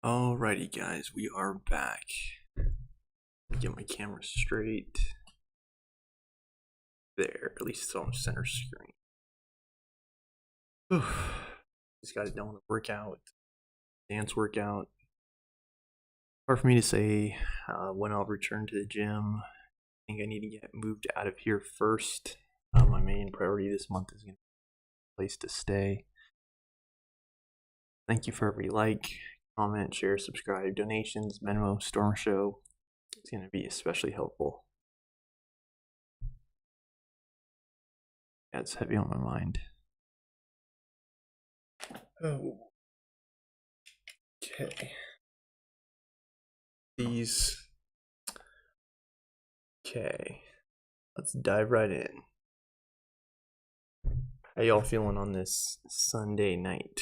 Alrighty guys, we are back. Get my camera straight. There, at least it's on center screen. Just got it done with a workout, dance workout. Hard for me to say when I'll return to the gym. I think I need to get moved out of here first. My main priority this month is going to be a place to stay. Thank you for every like, comment, share, subscribe, donations, Venmo, Storm Show. It's going to be especially helpful. Yeah, it's heavy on my mind. Oh. Okay. These. Okay. Let's dive right in. How y'all feeling on this Sunday night?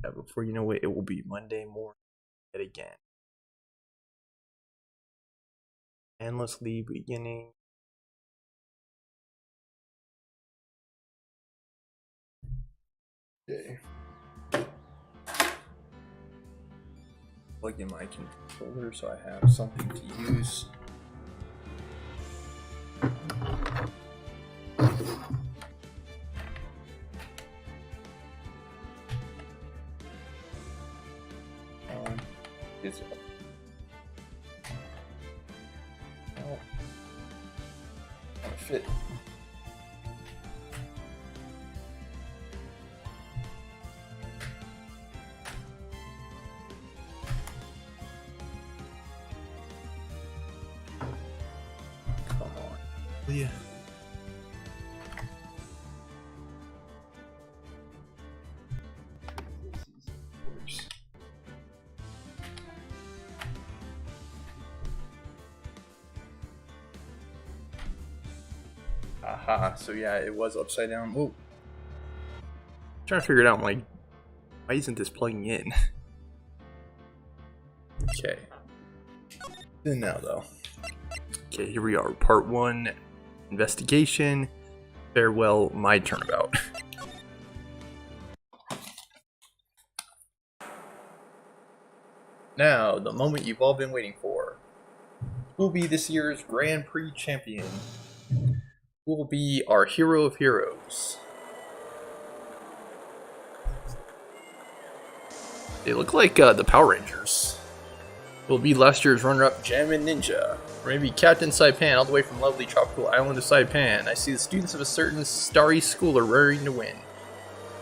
Yeah, before you know it, it will be Monday morning yet again. Endlessly beginning. Okay. Plug in my controller so I have something to use. Is it? Oh. Fit. Come on. Yeah. Aha, so yeah, it was upside down. Oh. Trying to figure it out, I'm like, why isn't this plugging in? Okay. Then now though. Okay, here we are. Part 1, investigation. Farewell, my turnabout. Now, the moment you've all been waiting for. Who will be this year's Grand Prix champion? Who will be our hero of heroes? They look like the Power Rangers. Will be last year's runner-up Jammin Ninja. Or maybe Captain Saipan all the way from lovely tropical island of Saipan. I see the students of a certain starry school are raring to win.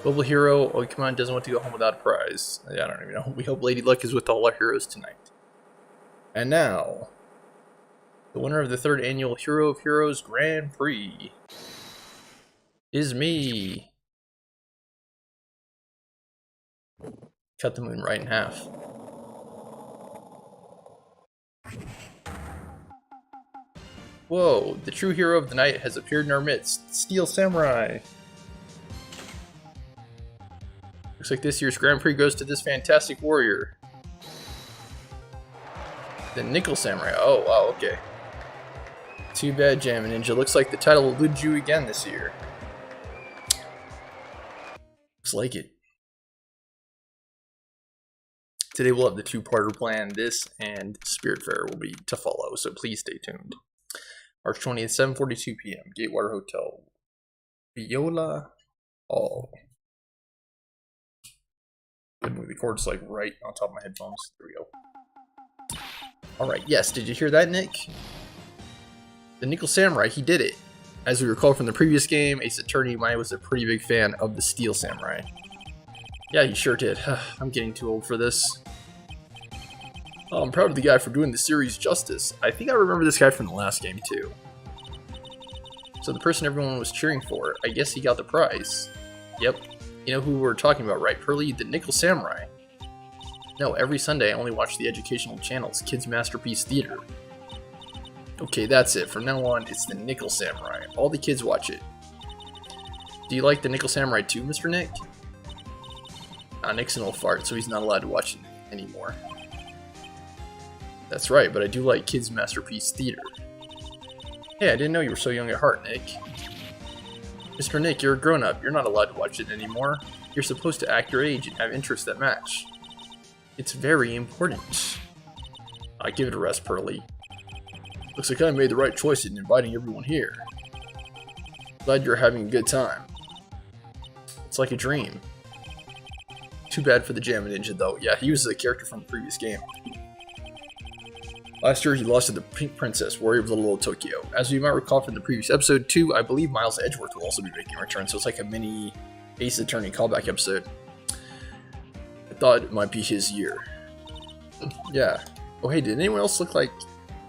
Global hero, oh come on, doesn't want to go home without a prize. I don't even know. We hope Lady Luck is with all our heroes tonight. And now, the winner of the 3rd annual Hero of Heroes Grand Prix is me. Cut the moon right in half. Whoa, the true hero of the night has appeared in our midst, Steel Samurai. Looks like this year's Grand Prix goes to this fantastic warrior. The Nickel Samurai. Oh, wow, okay. Too bad, Jammin Ninja. Looks like the title eluded you again this year. Looks like it. Today we'll have the 2-parter plan. This and Spiritfarer will be to follow, so please stay tuned. March 20th, 7:42 p.m. Gatewater Hotel. Viola Hall. Good movie. The cord's like right on top of my headphones. There we go. Alright, yes, did you hear that, Nick? The Nickel Samurai, he did it. As we recall from the previous game, Ace Attorney Maya was a pretty big fan of the Steel Samurai. Yeah, he sure did. I'm getting too old for this. Oh, I'm proud of the guy for doing the series justice. I think I remember this guy from the last game too. So the person everyone was cheering for, I guess he got the prize. Yep. You know who we're talking about, right, Pearly? The Nickel Samurai. No, every Sunday I only watch the educational channels, Kids Masterpiece Theater. Okay, that's it. From now on, it's the Nickel Samurai. All the kids watch it. Do you like the Nickel Samurai too, Mr. Nick? Nick's an old fart, so he's not allowed to watch it anymore. That's right, but I do like Kids Masterpiece Theater. Hey, I didn't know you were so young at heart, Nick. Mr. Nick, you're a grown-up. You're not allowed to watch it anymore. You're supposed to act your age and have interests that match. It's very important. I give it a rest, Pearly. Looks like I made the right choice in inviting everyone here. Glad you're having a good time. It's like a dream. Too bad for the Jammin' Ninja though. Yeah, he was the character from the previous game. Last year he lost to the Pink Princess, Warrior of Little Old Tokyo. As you might recall from the previous episode 2, I believe Miles Edgeworth will also be making a return, so it's like a mini Ace Attorney callback episode. I thought it might be his year. Yeah. Oh hey, did anyone else look like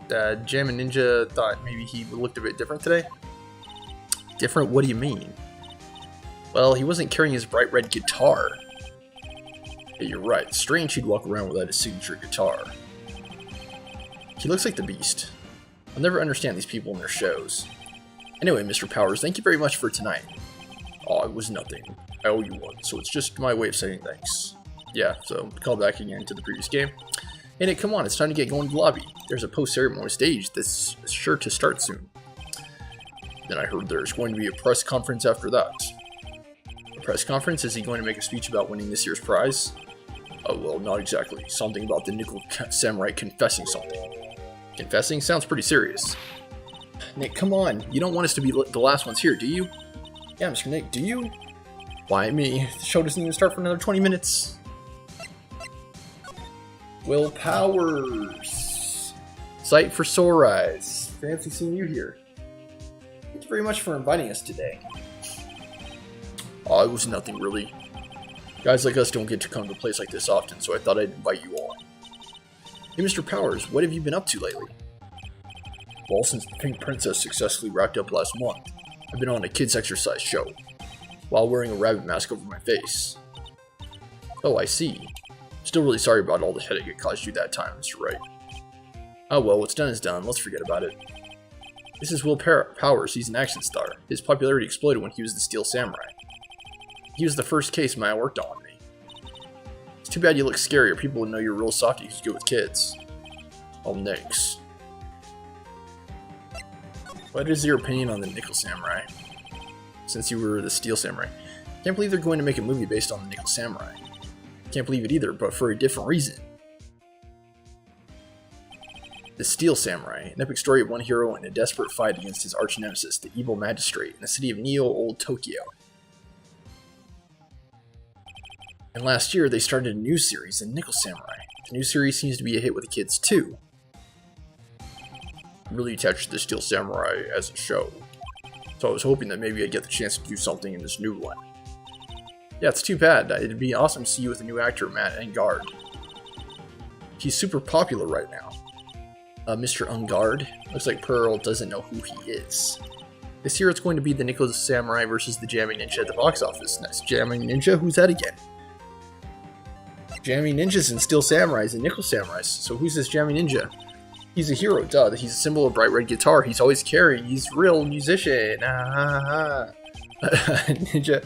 that Jammin' Ninja thought maybe he looked a bit different today? Different? What do you mean? Well, he wasn't carrying his bright red guitar. Yeah, you're right. Strange he'd walk around without his signature guitar. He looks like the Beast. I'll never understand these people and their shows. Anyway, Mr. Powers, thank you very much for tonight. Oh, it was nothing. I owe you one, so it's just my way of saying thanks. Yeah, so call back again to the previous game. Hey Nick, come on, it's time to get going to the lobby. There's a post-ceremony stage that's sure to start soon. Then I heard there's going to be a press conference after that. A press conference? Is he going to make a speech about winning this year's prize? Oh, well, not exactly. Something about the Nickel Samurai confessing something. Confessing? Sounds pretty serious. Nick, come on. You don't want us to be the last ones here, do you? Yeah, Mr. Nick, do you? Why me? The show doesn't even start for another 20 minutes. Will Powers. Sight for sore eyes. Fancy seeing you here. Thank you very much for inviting us today. Oh, it was nothing really. Guys like us don't get to come to a place like this often, so I thought I'd invite you all. Hey, Mr. Powers, what have you been up to lately? Well, since the Pink Princess successfully wrapped up last month, I've been on a kids' exercise show, while wearing a rabbit mask over my face. Oh, I see. Still really sorry about all the headache it caused you that time, Mr. Wright. Oh well, what's done is done, let's forget about it. This is Will Powers, he's an action star. His popularity exploded when he was the Steel Samurai. He was the first case man worked on me. It's too bad you look scary, or people would know you're real softy who's good with kids. Oh, Nix. What is your opinion on the Nickel Samurai? Since you were the Steel Samurai. Can't believe they're going to make a movie based on the Nickel Samurai. Can't believe it either, but for a different reason. The Steel Samurai, an epic story of one hero in a desperate fight against his arch-nemesis, the evil magistrate, in the city of Neo-Old Tokyo. And last year, they started a new series, The Nickel Samurai. The new series seems to be a hit with the kids, too. I'm really attached to the Steel Samurai as a show, so I was hoping that maybe I'd get the chance to do something in this new one. Yeah, it's too bad. It'd be awesome to see you with a new actor, Matt Engarde. He's super popular right now. Mr. Engarde? Looks like Pearl doesn't know who he is. This year it's going to be the Nickel Samurai versus the Jammin' Ninja at the box office. Next, Jammin' Ninja? Who's that again? Jammin' Ninjas and Steel Samurais and Nickel Samurais. So who's this Jammin' Ninja? He's a hero, duh. He's a symbol of bright red guitar. He's always carrying. He's a real musician. Ninja.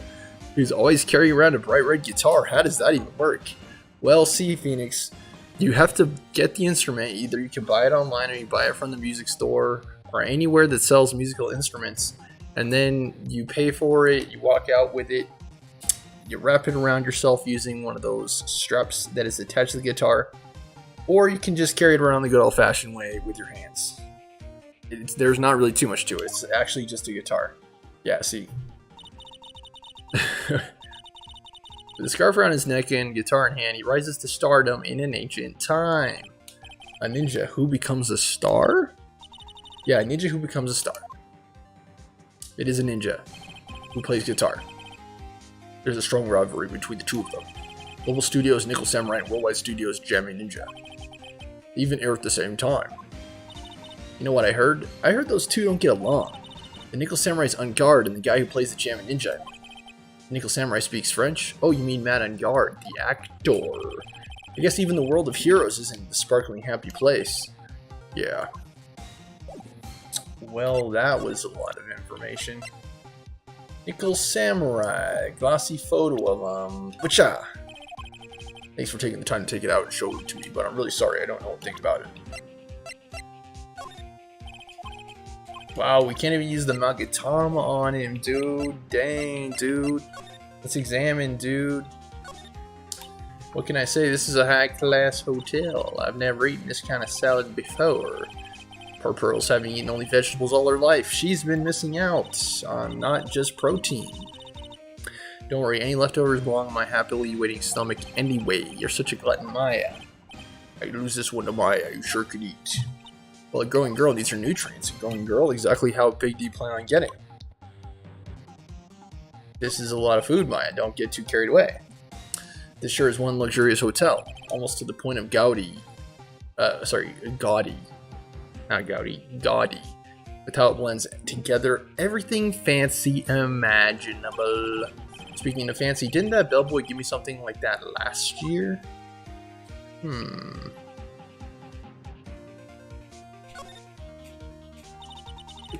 He's always carrying around a bright red guitar. How does that even work? Well, see, Phoenix. You have to get the instrument. Either you can buy it online or you buy it from the music store or anywhere that sells musical instruments. And then you pay for it. You walk out with it. You wrap it around yourself using one of those straps that is attached to the guitar. Or you can just carry it around the good old-fashioned way with your hands. There's not really too much to it. It's actually just a guitar. Yeah, see. With a scarf around his neck and guitar in hand, he rises to stardom in an ancient time. A ninja who becomes a star? Yeah, a ninja who becomes a star. It is a ninja who plays guitar. There's a strong rivalry between the two of them. Global Studios Nickel Samurai and Worldwide Studios Jammin' Ninja. They even air at the same time. You know what I heard? I heard those two don't get along. The Nickel Samurai's Engarde and the guy who plays the Jammin' Ninja. The Nickel Samurai speaks French? Oh, you mean Matt Engarde, the actor. I guess even the world of heroes isn't a sparkling happy place. Yeah. Well, that was a lot of information. Nickel Samurai. Glossy photo of Bacha. Thanks for taking the time to take it out and show it to me, but I'm really sorry I don't know anything about it. Wow, we can't even use the Magatama on him, dude. Dang, dude. Let's examine, dude. What can I say? This is a high-class hotel. I've never eaten this kind of salad before. Poor Pearl's having eaten only vegetables all her life. She's been missing out on not just protein. Don't worry, any leftovers belong in my happily waiting stomach anyway. You're such a glutton, Maya. I lose this one to Maya, you sure could eat. Well, a growing girl needs her nutrients. A growing girl, exactly how big do you plan on getting? This is a lot of food, Maya. Don't get too carried away. This sure is one luxurious hotel, almost to the point of gaudy. Gaudy. Not gaudy, gaudy. With how it blends together everything fancy imaginable. Speaking of fancy, didn't that bellboy give me something like that last year?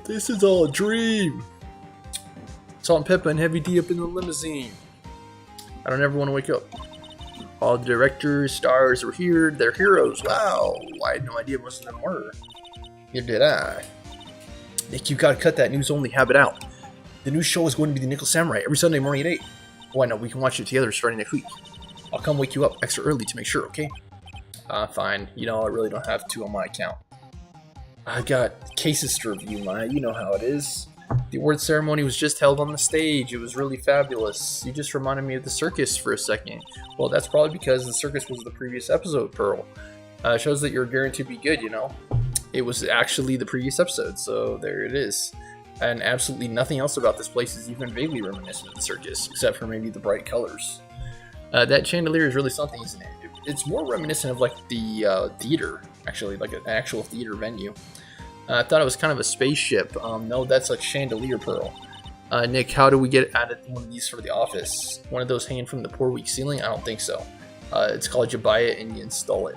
This is all a dream. Salt and Peppa and Heavy D up in the limousine. I don't ever want to wake up. All the directors, stars are here. They're heroes. Wow. I had no idea most of them were. Neither did I. Nick, you gotta cut that news-only habit out. The new show is going to be The Nickel Samurai every Sunday morning at 8. Why not? We can watch it together starting next week. I'll come wake you up extra early to make sure, okay? Fine. You know, I really don't have to on my account. I got cases to review, Maya. You know how it is. The award ceremony was just held on the stage. It was really fabulous. You just reminded me of the circus for a second. Well, that's probably because the circus was the previous episode, Pearl. Shows that you're guaranteed to be good, you know? It was actually the previous episode, so there it is. And absolutely nothing else about this place is even vaguely reminiscent of the circus, except for maybe the bright colors. That chandelier is really something, isn't it? It's more reminiscent of like the theater, actually, like an actual theater venue. I thought it was kind of a spaceship. No, that's a chandelier, Pearl. Nick, how do we get added one of these for the office? One of those hanging from the poor weak ceiling? I don't think so. It's called you buy it and you install it.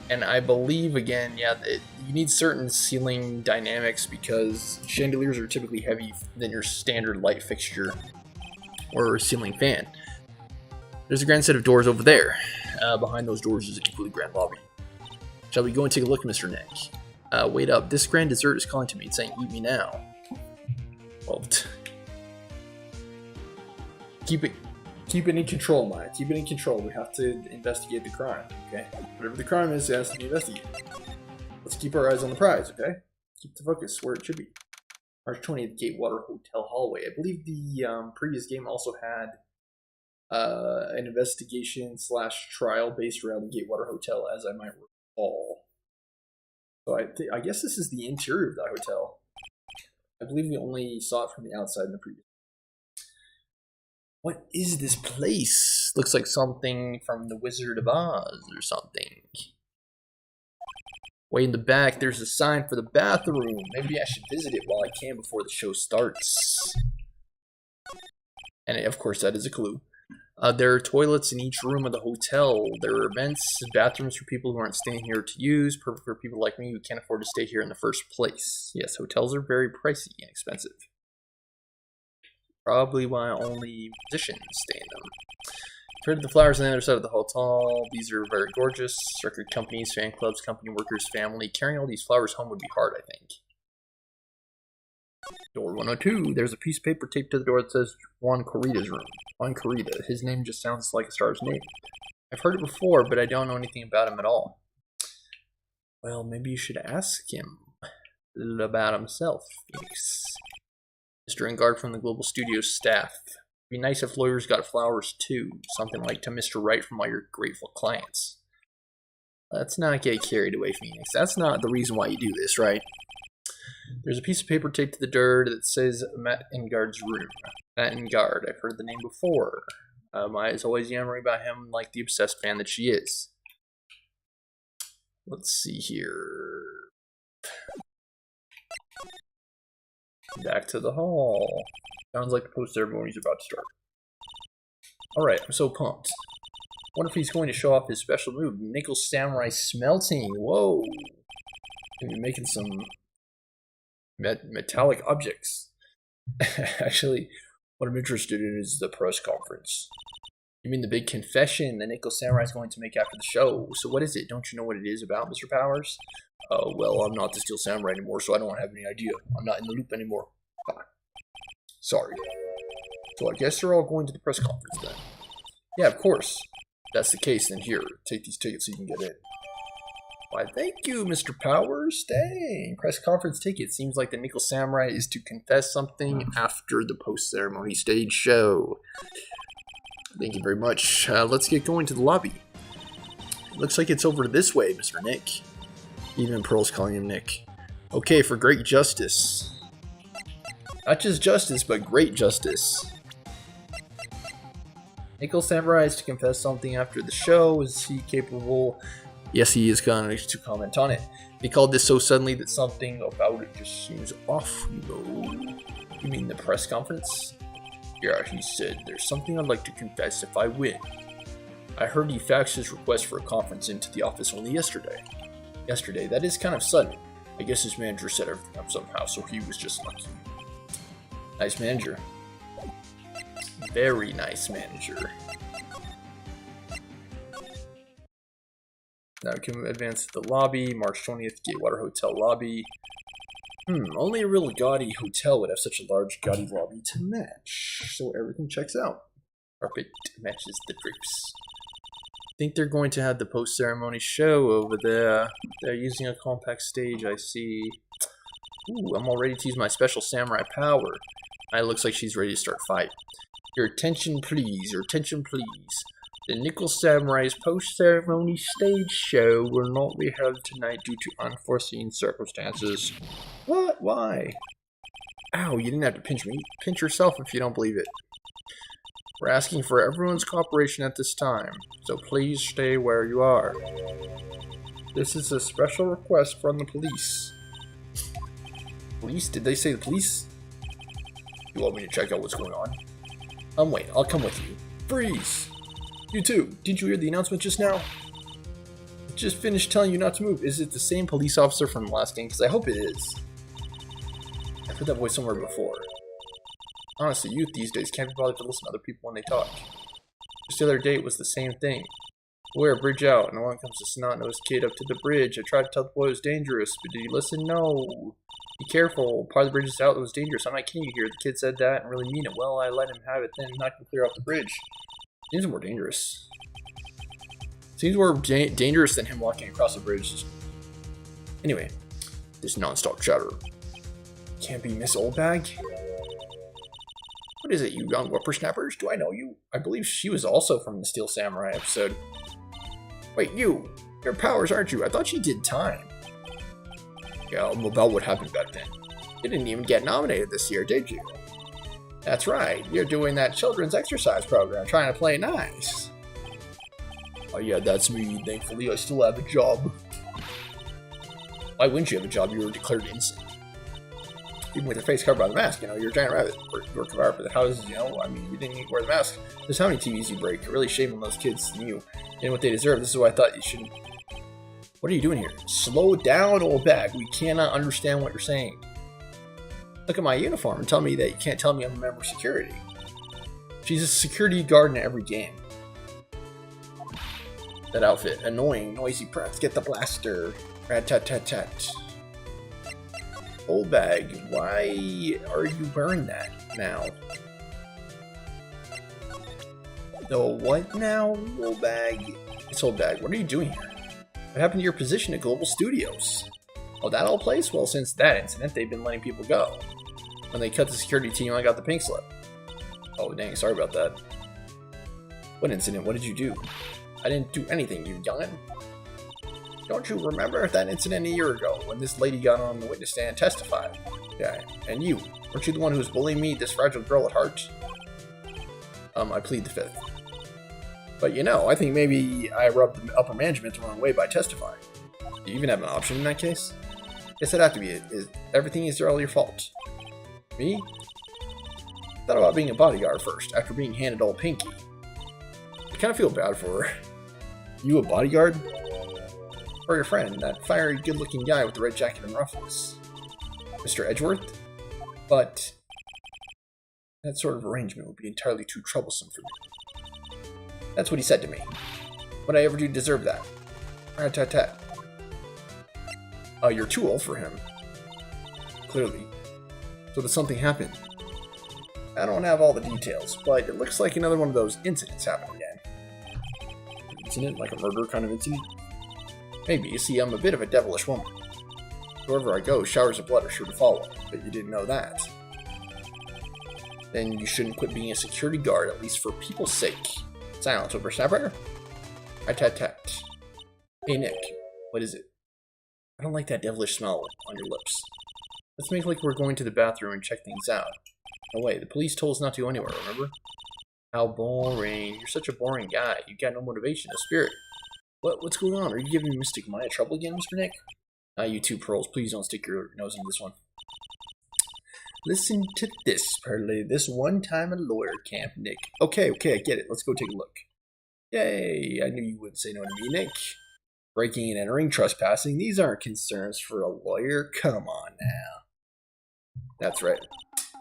And I believe, again, yeah, you need certain ceiling dynamics because chandeliers are typically heavy than your standard light fixture or ceiling fan. There's a grand set of doors over there. Behind those doors is an equally grand lobby. Shall we go and take a look, Mr. Nick? Wait up. This grand dessert is calling to me. It's saying, eat me now. Well, keep it in control, Maya. Keep it in control. We have to investigate the crime, okay? Whatever the crime is, it has to be investigated. Let's keep our eyes on the prize, okay? Keep the focus where it should be. March 20th, Gatewater Hotel hallway. I believe the previous game also had an investigation/trial based around the Gatewater Hotel, as I might recall. So I guess this is the interior of that hotel. I believe we only saw it from the outside in the previous. What is this place? Looks like something from The Wizard of Oz or something. Way in the back, there's a sign for the bathroom. Maybe I should visit it while I can before the show starts. And of course, that is a clue. There are toilets in each room of the hotel. There are events, bathrooms for people who aren't staying here to use, perfect for people like me who can't afford to stay here in the first place. Yes, hotels are very pricey and expensive. Probably why only musicians stay in them. Heard of the flowers on the other side of the hotel. These are very gorgeous. Record companies, fan clubs, company workers, family. Carrying all these flowers home would be hard, I think. Door 102. There's a piece of paper taped to the door that says Juan Corrida's room. Juan Corrida. His name just sounds like a star's name. I've heard it before, but I don't know anything about him at all. Well, maybe you should ask him about himself, Phoenix. Mr. Engard from the Global Studios staff. It'd be nice if lawyers got flowers too. Something like to Mr. Right from all your grateful clients. Let's not get carried away, Phoenix. That's not the reason why you do this, right? There's a piece of paper taped to the door that says Matt Engard's room. Matt Engard. I've heard the name before. Maya's always yammering about him like the obsessed fan that she is. Let's see here. Back to the hall. Sounds like the post-ceremony's about to start. Alright, I'm so pumped. Wonder if he's going to show off his special move, Nickel Samurai Smelting. Whoa! Gonna be making some metallic objects. Actually, what I'm interested in is the press conference. You mean the big confession the Nickel Samurai is going to make after the show? So what is it? Don't you know what it is about, Mr. Powers? Oh, well, I'm not the Steel Samurai anymore, so I don't have any idea. I'm not in the loop anymore. Sorry. So I guess they're all going to the press conference then. Yeah, of course. that's the case, then here, take these tickets so you can get in. Why, thank you, Mr. Powers. Dang, press conference ticket. Seems like the Nickel Samurai is to confess something after the post-ceremony stage show. Thank you very much. Let's get going to the lobby. Looks like it's over this way, Mr. Nick. Even Pearl's calling him Nick. Okay, for great justice. Not just justice, but great justice. Nickel Samurai is to confess something after the show. Is he capable? Yes, he is going to comment on it. He called this so suddenly that something about it just seems off, you know. You mean the press conference? Yeah, he said, there's something I'd like to confess if I win. I heard he faxed his request for a conference into the office only yesterday. Yesterday, that is kind of sudden. I guess his manager set everything up somehow, so he was just lucky. Nice manager. Very nice manager. Now we can advance to the lobby. March 20th, Gatewater Hotel lobby. Only a real gaudy hotel would have such a large gaudy lobby to match. So everything checks out. Carpet matches the drapes. I think they're going to have the post-ceremony show over there. They're using a compact stage, I see. Ooh, I'm all ready to use my special samurai power. It looks like she's ready to start a fight. Your attention please, your attention please. The Nickel Samurai's post-ceremony stage show will not be held tonight due to unforeseen circumstances. What? Why? Ow, you didn't have to pinch me. Pinch yourself if you don't believe it. We're asking for everyone's cooperation at this time, so please stay where you are. This is a special request from the police. Police? Did they say the police? You want me to check out what's going on? Wait, I'll come with you. Freeze! You too. Didn't you hear the announcement just now? I just finished telling you not to move. Is it the same police officer from the last game? Because I hope it is. I've heard that voice somewhere before. Honestly, youth these days can't be bothered to listen to other people when they talk. Just the other day it was the same thing. We're a bridge out, and along comes a snot-nosed kid up to the bridge. I tried to tell the boy it was dangerous, but did he listen? No. Be careful. Part of the bridge is out that was dangerous. I'm not kidding you here. The kid said that and really mean it. Well, I let him have it, then knocked him clear off the bridge. Seems more dangerous. Seems more dangerous than him walking across the bridge. Anyway, this non-stop chatter. Can't be Miss Oldbag? What is it, you young whippersnappers? Do I know you? I believe she was also from the Steel Samurai episode. Wait, you! Your powers, aren't you? I thought she did time. Yeah, about what happened back then. You didn't even get nominated this year, did you? That's right, you're doing that children's exercise program, trying to play nice. Oh yeah, that's me. Thankfully, I still have a job. Why wouldn't you have a job? You were declared innocent. Even with your face covered by the mask, you know, you're a giant rabbit. Or you're covered by the houses, you know, I mean, you didn't even wear the mask. There's how many TVs you break. You're really shaming those kids and you. And what they deserve. This is what I thought you should. What are you doing here? Slow down, old bag. We cannot understand what you're saying. Look at my uniform and tell me that you can't tell me I'm a member of security. She's a security guard in every game. That outfit. Annoying, noisy prats. Get the blaster. Rat-tat-tat-tat. Old bag, why are you wearing that now? The what now, old bag? It's old bag. What are you doing here? What happened to your position at Global Studios? Oh, that old place? Well, since that incident, they've been letting people go. When they cut the security team, I got the pink slip. Oh, dang, sorry about that. What incident? What did you do? I didn't do anything, you youngin'. Don't you remember that incident a year ago when this lady got on the witness stand and testified? Yeah, and you? Weren't you the one who was bullying me, this fragile girl at heart? I plead the fifth. But you know, I think maybe I rubbed the upper management the wrong way by testifying. Do you even have an option in that case? Guess it'd have to be. Everything is all your fault. Me? Thought about being a bodyguard first, after being handed old Pinky. I kind of feel bad for her. You a bodyguard? Or your friend, that fiery, good-looking guy with the red jacket and ruffles. Mr. Edgeworth? But that sort of arrangement would be entirely too troublesome for me. That's what he said to me. Would I ever do deserve that? Rat-tat-tat. You're too old for him. Clearly. So did something happen? I don't have all the details, but it looks like another one of those incidents happened again. incident, like a murder kind of incident? Maybe. You see, I'm a bit of a devilish woman. Wherever I go, showers of blood are sure to follow, but you didn't know that. Then you shouldn't quit being a security guard, at least for people's sake. Silence, over Sapphire. Tat. Hey, Nick. What is it? I don't like that devilish smell on your lips. Let's make like we're going to the bathroom and check things out. No way, the police told us not to go anywhere, remember? How boring. You're such a boring guy. You got no motivation, no spirit. What's going on? Are you giving Mystic Maya trouble again, Mr. Nick? You two pearls, please don't stick your nose into this one. Listen to this, Pearly. This one time at lawyer camp, Nick. Okay, I get it. Let's go take a look. Yay, I knew you wouldn't say no to me, Nick. Breaking and entering, trespassing, these aren't concerns for a lawyer. Come on now. That's right.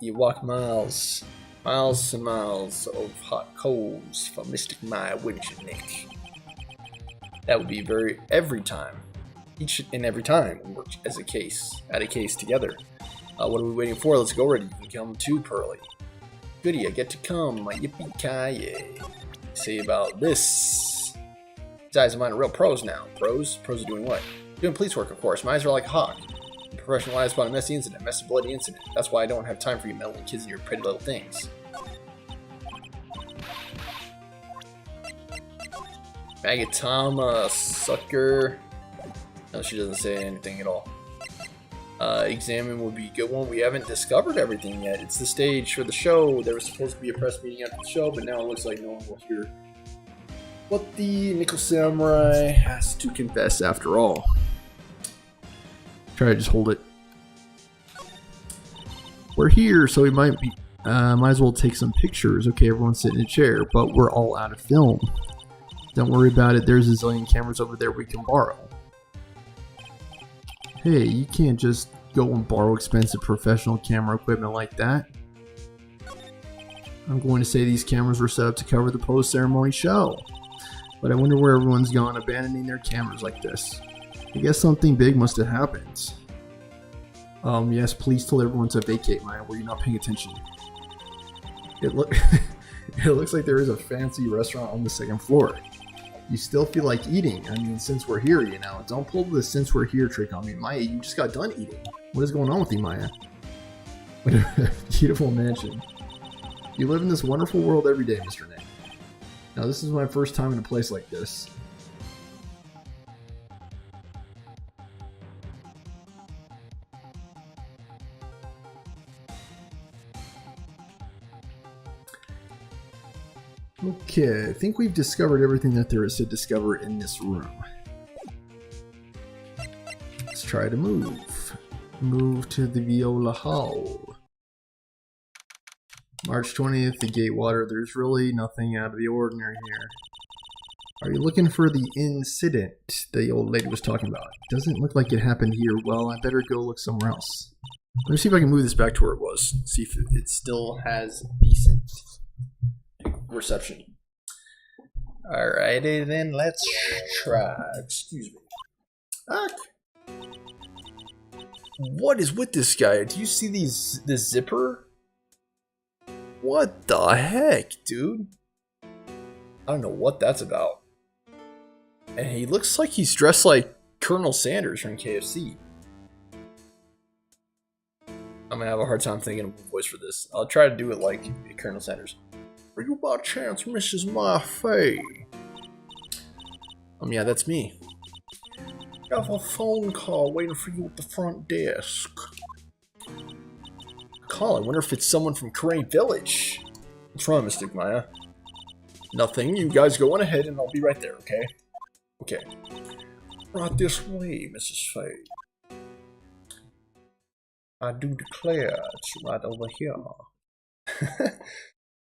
You walk miles and miles of hot coals for Mystic Maya, wouldn't you, Nick? That would be every time. Each and every time we work at a case together. What are we waiting for? Let's go already. You can come too, Pearly. Goody, I get to come. Yippee-ki-yay. Say about this. These guys of mine are real pros now. Pros? Pros are doing what? Doing police work, of course. My eyes are like a hawk. I'm professionalized about a messy bloody incident. That's why I don't have time for you meddling kids and your pretty little things. Magatama, sucker. No, she doesn't say anything at all. Examine would be a good one. We haven't discovered everything yet. It's the stage for the show. There was supposed to be a press meeting after the show, but now it looks like no one will hear what the Nickel Samurai has to confess after all. Try to just hold it. We're here, so we might as well take some pictures. Okay, everyone sit in a chair, but we're all out of film. Don't worry about it. There's a zillion cameras over there we can borrow. Hey, you can't just go and borrow expensive professional camera equipment like that. I'm going to say these cameras were set up to cover the post-ceremony show. But I wonder where everyone's gone abandoning their cameras like this. I guess something big must have happened. Yes, please tell everyone to vacate, Maya. Were you not paying attention? It looks like there is a fancy restaurant on the second floor. You still feel like eating. I mean, since we're here, you know. Don't pull the since we're here trick on me. Maya, you just got done eating. What is going on with you, Maya? What a beautiful mansion. You live in this wonderful world every day, Mr. Nick. Now, this is my first time in a place like this. Okay, I think we've discovered everything that there is to discover in this room. Let's try to move. Move to the Viola Hall. March 20th, the Gatewater. There's really nothing out of the ordinary here. Are you looking for the incident the old lady was talking about? Doesn't look like it happened here. Well, I better go look somewhere else. Let me see if I can move this back to where it was. See if it still has decent reception. Alrighty then, let's try. Excuse me. What is with this guy? Do you see this zipper? What the heck, dude? I don't know what that's about. And he looks like he's dressed like Colonel Sanders from KFC. I'm gonna have a hard time thinking of a voice for this. I'll try to do it like Colonel Sanders. Are you by chance Mrs. Ma Fei? Yeah, that's me. I have a phone call waiting for you at the front desk. Call, I wonder if it's someone from Crane Village. What's wrong, Mystic Maya? Nothing, you guys go on ahead and I'll be right there, okay? Okay. Right this way, Mrs. Fei. I do declare it's right over here.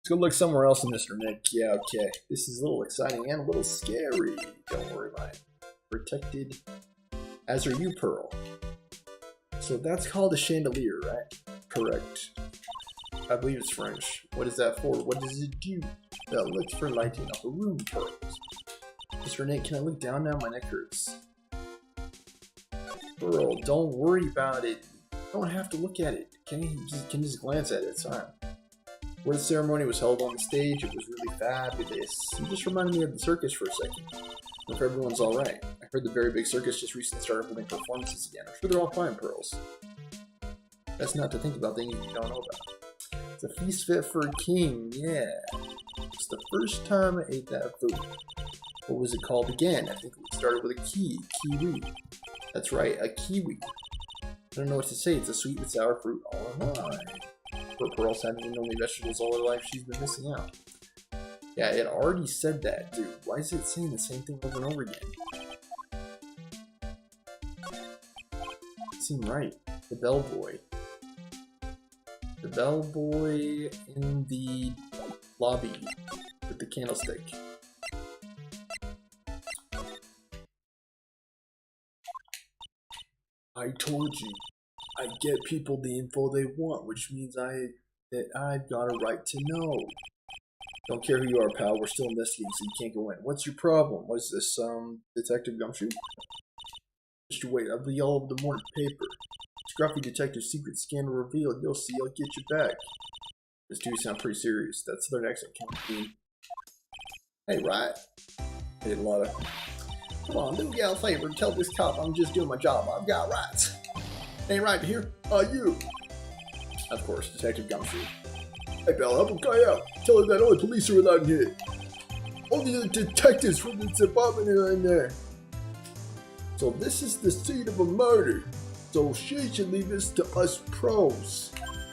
Let's go look somewhere else, Mr. Nick. Yeah, okay. This is a little exciting and a little scary. Don't worry about it. Protected, as are you, Pearl. So that's called a chandelier, right? Correct. I believe it's French. What is that for? What does it do? That looks for lighting up a room, Pearl. Mr. Nick, can I look down now? My neck hurts. Pearl, don't worry about it. You don't have to look at it. Okay? You can just glance at it. It's fine. Where the ceremony was held on the stage, it was really fabulous. You just reminded me of the circus for a second. Hope everyone's alright. I heard the Very Big Circus just recently started holding performances again. I'm sure they're all fine, Pearls. Best not to think about things you don't know about. It's a feast fit for a king, yeah. It's the first time I ate that food. What was it called again? I think it started with a kiwi. That's right, a kiwi. I don't know what to say, it's a sweet and sour fruit all in one. For Pearls having the only vegetables all her life, she's been missing out. Yeah, it already said that, dude. Why is it saying the same thing over and over again? It seemed right. The bellboy. The bellboy in the lobby with the candlestick. I told you, I get people the info they want, which means that I've got a right to know. Don't care who you are, pal. We're still investigating, so you can't go in. What's your problem? What's this, Detective Gumshoe? Just wait, I'll be all over the morning paper. Scruffy detective secret scandal revealed. You'll see, I'll get you back. This dude sounds pretty serious. That's their next account. Hey, right? Hey, Lotta. Come on, do me a favor and tell this cop I'm just doing my job. I've got rights. Ain't right to here? You. Of course, Detective Gumshoe. Hey, pal, help him guy out. Tell her that only police are allowed in here. Only the detectives from the department are in there. So this is the scene of a murder. So she should leave this to us pros.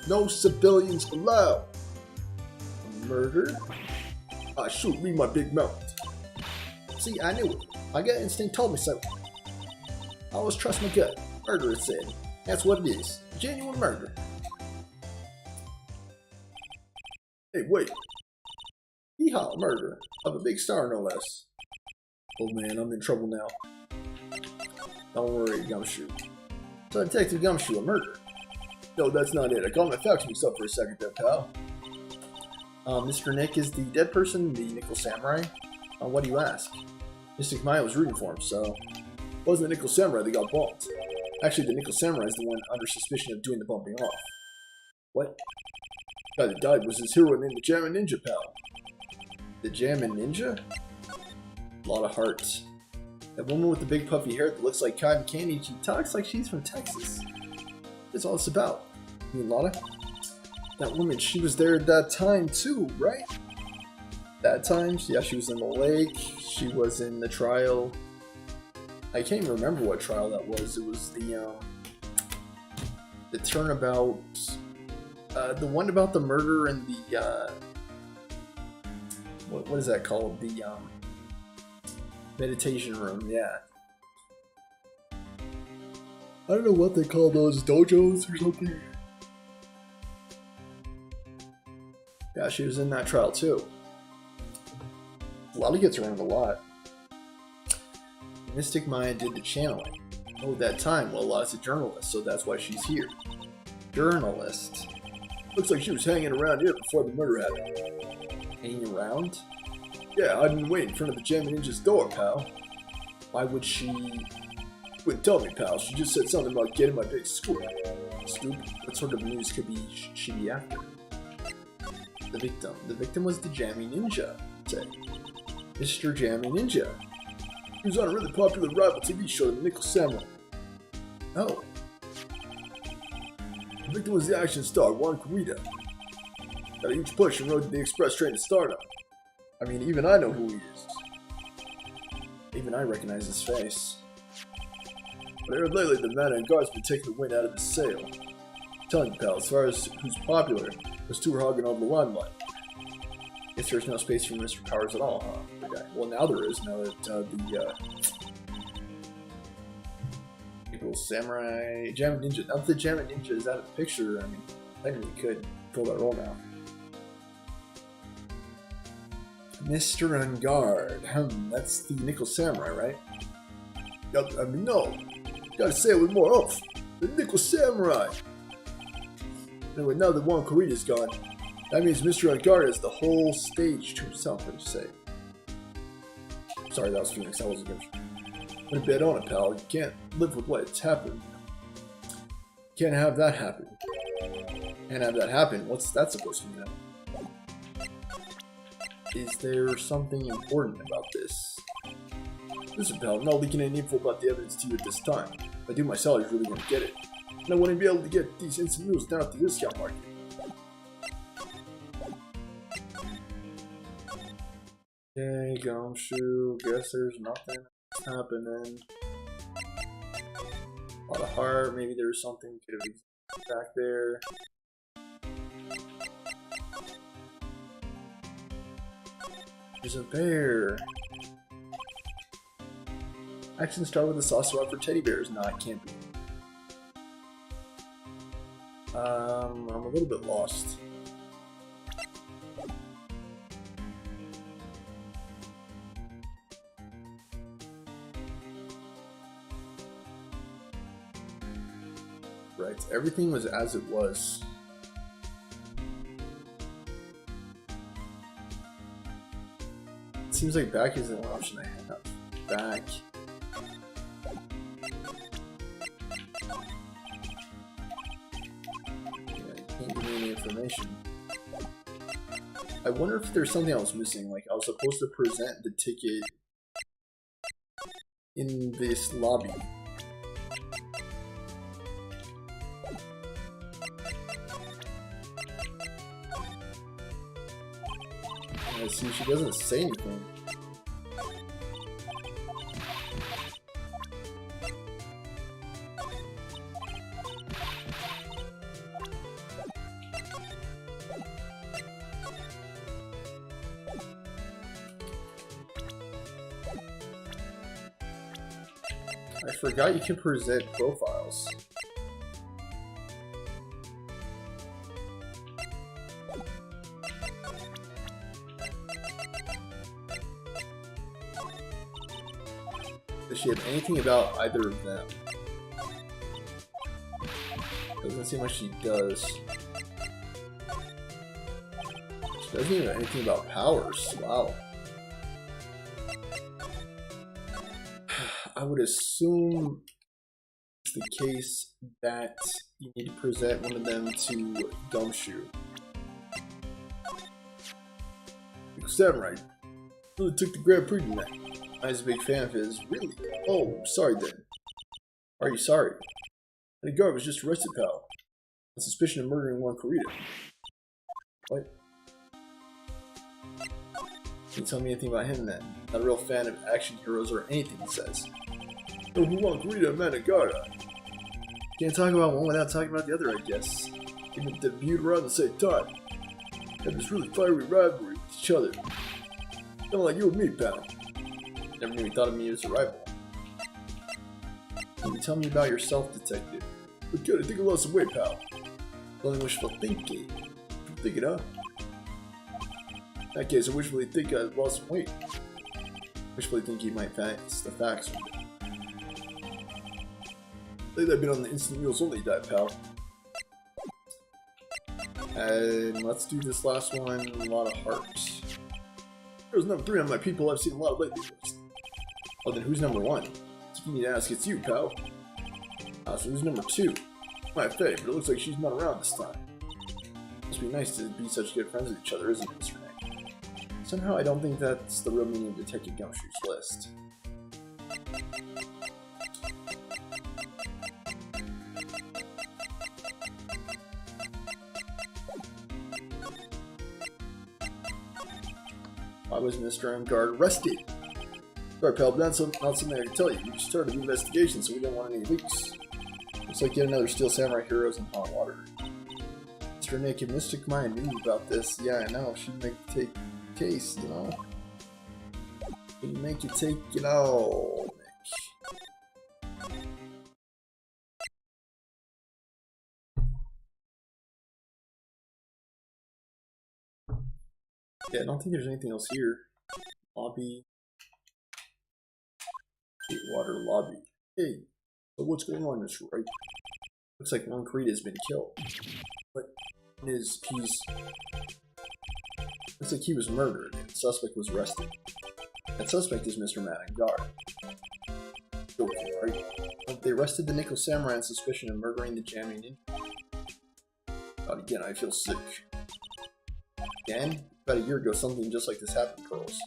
No civilians allowed. A murder? Ah, shoot, read my big mouth. See, I knew it. My gut instinct told me so. I always trust my gut. Murder, it said. That's what it is. Genuine murder. Hey, wait. Yeehaw, murder. Of a big star, no less. Oh man, I'm in trouble now. Don't worry, Gumshoe. So Detective Gumshoe, a murder? No, that's not it. I got my facts mixed up for a second there, pal. Mr. Nick is the dead person, the Nickel Samurai? What do you ask? Mystic Maya was rooting for him, so... It wasn't the Nickel Samurai that got bumped. Actually, the Nickel Samurai is the one under suspicion of doing the bumping off. What? The guy that died was his hero named the Jammin' Ninja, pal. The Jammin' Ninja? A lot of heart. That woman with the big puffy hair that looks like cotton candy, she talks like she's from Texas. That's all it's about. You mean Lotta? That woman, she was there at that time too, right? That time? Yeah, she was in the lake. She was in the trial. I can't even remember what trial that was. It was the turnabout. The one about the murder and the, what is that called? The, meditation room, yeah. I don't know what they call those, dojos or something. Yeah, she was in that trial too. Lotta gets around a lot. Mystic Maya did the channeling. Oh, at that time, well, Lotta's a journalist, so that's why she's here. Journalist. Looks like she was hanging around here before the murder happened. Hanging around? Yeah, I've been waiting in front of the Jammin' Ninja's door, pal. Why would she... Wouldn't tell me, pal. She just said something about getting my big scoop. Scoop? What sort of news could she be after? The victim. The victim was the Jammin' Ninja, say. Mr. Jammin' Ninja. He was on a really popular rival TV show, The Nickel Samurai. Oh. The victim was the action star, Juan Corrida. Got a huge push and rode the express train to stardom. I mean, even I know who he is. Even I recognize his face. But I heard lately the man and guard's been taking the wind out of his sail. I'm telling you, pal, as far as who's popular, those two are hogging all the limelight. Guess there's no space for Mr. Powers at all, huh? Okay. Well, now there is, now that the Nickel Samurai, Jammin' Ninja. Now that the Jammin' Ninja is out of the picture, I mean, technically could pull that role now. Mr. On Guard. That's the Nickel Samurai, right? I mean, no. Gotta say it with more oomph. The Nickel Samurai! Anyway, now that Juan Corrida's gone, that means Mr. On Guard has the whole stage to himself, I'd say. Sorry, that was Phoenix. That wasn't good. Put a bet on it, pal. You can't live with what's happened. You can't have that happen. Can't have that happen. What's that supposed to mean? Is there something important about this? Listen, pal, I'm not leaking any info about the evidence to you at this time. If I do, my salary's really gonna get it. And I wouldn't be able to get these instant noodles down at the discount market. Okay, Gumshoe, guess there's nothing happening. A lot of heart, maybe there was something could have existed back there. There's a bear. Action star with a sauce swap for teddy bears. No, it can't be. I'm a little bit lost. Right, everything was as it was. It seems like back is the only option I have. Back. Can't give me any information. I wonder if there's something I was missing, like I was supposed to present the ticket in this lobby. I see she doesn't say anything. I forgot you can present profiles. Does she have anything about either of them? Doesn't seem like she does. She doesn't even have anything about powers. Wow. I would assume it's the case that you need to present one of them to Gumshoe. Samurai really took the Grand Prix tonight. I was a big fan of his. Really? Oh, sorry then. Are you sorry? The guard was just arrested, pal. On suspicion of murdering one Kurita. What? Can you tell me anything about him then? Not a real fan of action heroes or anything, he says. Oh, who wants Kurita Managara? Can't talk about one without talking about the other, I guess. Even debuted around the same time. Have this really fiery rivalry with each other. Kind of like you and me, pal. Never knew he thought of me as a rival. Can you tell me about yourself, detective? But good, I think I lost some weight, pal. Only wishful thinking. Thinking, huh? In that case, I wishfully think I lost some weight. Wishfully think you might face the facts. Lately I've been on the instant meals only diet, pal. And let's do this last one. A lot of hearts. There's number 3 on my people I've seen a lot of lately. Oh, then who's number 1? If you need to ask, it's you, pal. So who's number 2? My fae, but it looks like she's not around this time. Must be nice to be such good friends with each other, isn't it, Mr. Nick? Somehow I don't think that's the real meaning of Detective Gumshoe's list. Why was Mr. Enguarde arrested? Sorry, pal, but that's not something I can tell you. We just started the investigation, so we don't want any leaks. Looks like yet another Steel Samurai heroes in hot water. Mr. Nick, if Mystic Maya knew about this, yeah, I know, she'd make you take the case, you know? She'd make you take, you know, Nick. Yeah, I don't think there's anything else here. Lobby. Water lobby. Hey, so what's going on, Mr. Wright? Looks like one Kurita has been killed. But his piece. Looks like he was murdered and the suspect was arrested. That suspect is Mr. Manengard. Okay, right? They arrested the Nickel Samurai on suspicion of murdering the Jamming Ninja. God, again, I feel sick. Again? About a year ago, something just like this happened, Pearls.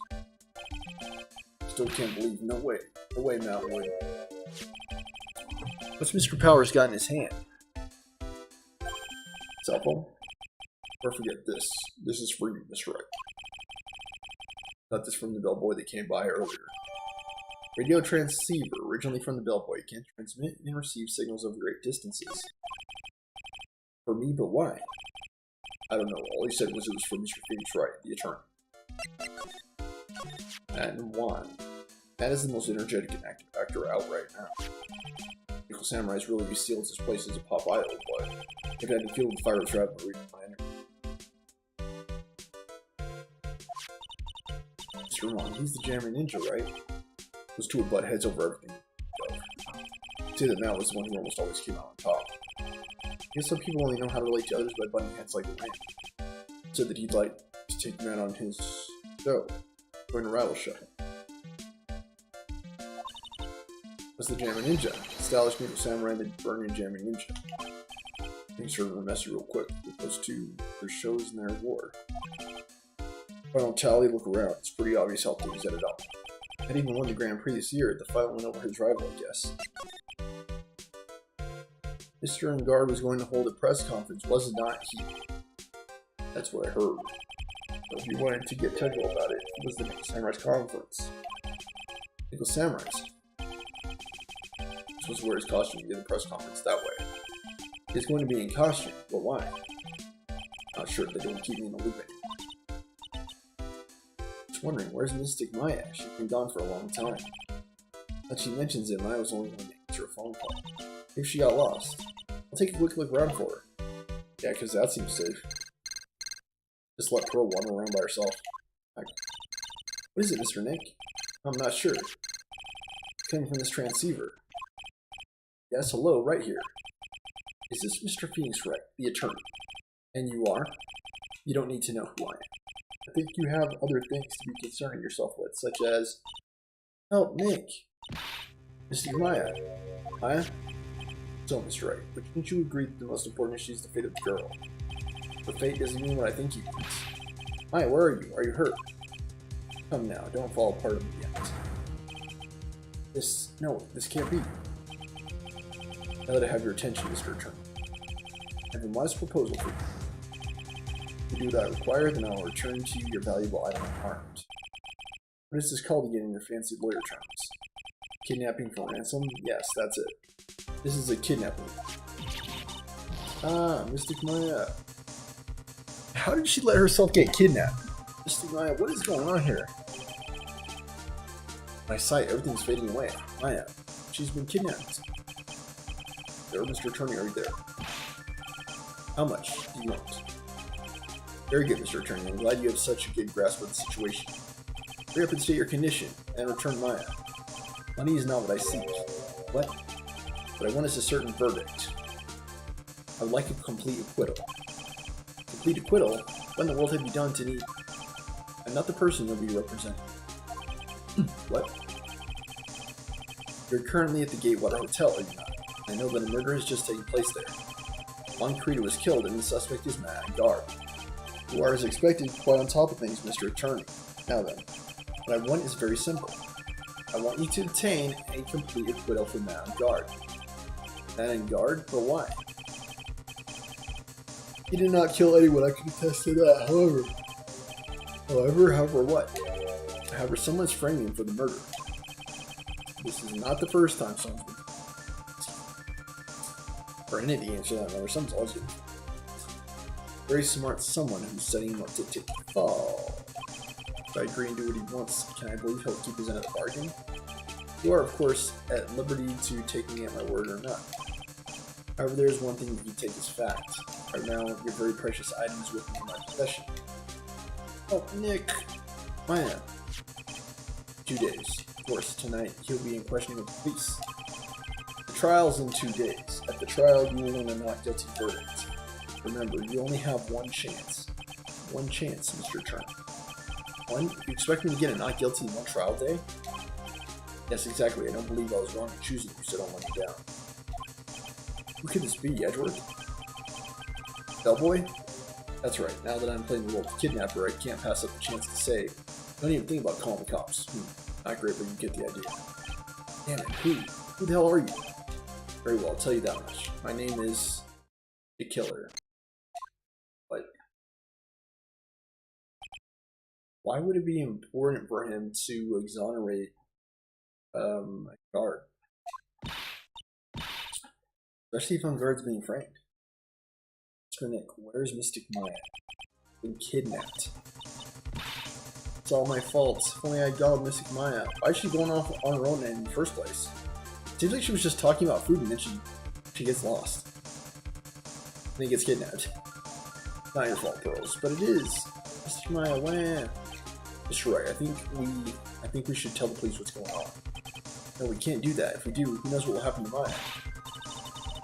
Still can't believe. No way. No way, Matt would. What's Mr. Powers got in his hand? Cell phone? Or forget this. This is for you, Mr. Wright. Got this from the bellboy that came by earlier. Radio transceiver, originally from the bellboy, can transmit and receive signals over great distances. For me, but why? I don't know. All he said was it was for Mr. Phoenix Wright, the attorney. And Juan. That is the most energetic and active actor out right now. Nickel Samurai's really resealed his place as a pop idol, but I've had to feel the fire of travel to reach my energy. Mr. Juan, he's the Jammer Ninja, right? Those two would butt heads over everything. Say that Matt was the one who almost always came out on top. I guess some people only know how to relate to others by butting heads like the man. Said that he'd like to take Matt on his show, join a rattle show. Was the Jammer Ninja, stylish Nickel Samurai and the burning Jammer Ninja. Things turned messy real quick with those two, their shows and their war. Final tally, look around. It's pretty obvious how things ended up. Had even won the Grand Prix this year, the fight went over his rival, I guess. Mr. Engard was going to hold a press conference, was it not he? That's what I heard. So if you wanted to get technical about it, it was the Nickel Samurai's conference. Nickel Samurai's. This was to wear his costume to get a press conference that way. He's going to be in costume, but why? Not sure if they don't keep me in the loop anymore. Just wondering, where's Mystic Maya? She's been gone for a long time. When she mentions it, Maya was only going to answer a phone call. Maybe she got lost. I'll take a quick look around for her. Yeah, because that seems safe. Just let Pearl wander around by herself. What is it, Mr. Nick? I'm not sure. It's coming from this transceiver. Yes, hello, right here. Is this Mr. Phoenix Wright, the attorney? And you are? You don't need to know who I am. I think you have other things to be concerning yourself with, such as... Help, Nick! Mystic Maya. Maya? So, Mr. Wright, but didn't you agree that the most important issue is the fate of the girl? But fate doesn't mean what I think it means. Maya, where are you? Are you hurt? Come now, don't fall apart on me yet. No, this can't be. Now that I have your attention, Mr. Attorney, I have a modest proposal for you. If you do what I require, then I will return to you your valuable item unharmed. What is this called again in your fancy lawyer terms? Kidnapping for ransom? Yes, that's it. This is a kidnapping. Ah, Mystic Maya. How did she let herself get kidnapped? Mystic Maya, what is going on here? My sight, everything's fading away. Maya, she's been kidnapped. There, Mr. Attorney, are you there? How much do you want? Very good, Mr. Attorney. I'm glad you have such a good grasp of the situation. Hurry up and state your condition, and return Maya. Money is not what I seek. What? What I want is a certain verdict. I would like a complete acquittal. Complete acquittal? What in the world have you done to me? I'm not the person you'll be representing. What? You're currently at the Gatewater Hotel, are you not? I know that a murder has just taken place there. Juan Corita was killed and the suspect is Matt Engard. You are as expected, quite on top of things, Mr. Attorney. Now then, what I want is very simple. I want you to obtain a complete acquittal for Matt Engard. Matt Engard? But why? He did not kill anyone, I can attest to that. However what? However, someone's framing him for the murder. This is not the first time someone's been... For any of the answer to that matter, someone's always been... Very smart someone who's setting him up to take the fall. If I agree and do what he wants, can I believe he'll keep his end of the bargain? You are, of course, at liberty to take me at my word or not. However, there is one thing that you take as fact. Right now, your very precious item is with me in my possession. Oh, Nick! Maya. 2 days. Of course, tonight he'll be in questioning with the police. The trial's in 2 days. At the trial, you will win a not guilty verdict. Remember, you only have one chance. One chance, Mr. Attorney. One? You expect me to get a not guilty in one trial day? Yes, exactly. I don't believe I was wrong in choosing you, so don't let me down. Who could this be, Edward? Bellboy? That's right. Now that I'm playing the role of the kidnapper, I can't pass up the chance to say, don't even think about calling the cops. Not great, but you get the idea. Damn it, who the hell are you? Very well, I'll tell you that much. My name is the Killer. But why would it be important for him to exonerate a guard? Especially if Enguarde's being framed. Mr. Nick, where's Mystic Maya? Been kidnapped. It's all my fault. If only I got Mystic Maya. Why is she going off on her own in the first place? Seems like she was just talking about food and then she gets lost. And then gets kidnapped. Not your fault, Pearls, but it is. Mystic Maya, wah. That's right. I think we should tell the police what's going on. No, we can't do that. If we do, who knows what will happen to Maya?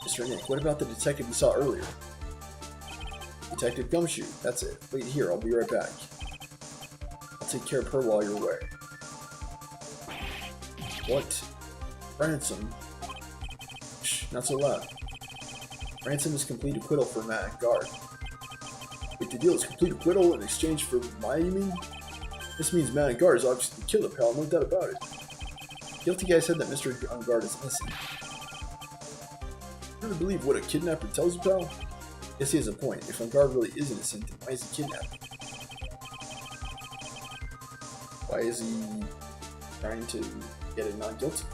Mr. Nick, what about the detective we saw earlier? Detective Gumshoe, that's it. Wait here, I'll be right back. I'll take care of her while you're away. What? Ransom? Shh, not so loud. Ransom is complete acquittal for Matt Guard. Wait, the deal is complete acquittal in exchange for Maya, you mean? This means Matt Guard is obviously the killer, pal, no doubt about it. Guilty guy said that Mr. Enguarde is innocent. You really believe what a kidnapper tells you, pal? Yes, he has a point. If Enguarde really is innocent, then why is he kidnapped? Why is he trying to get it not guilty?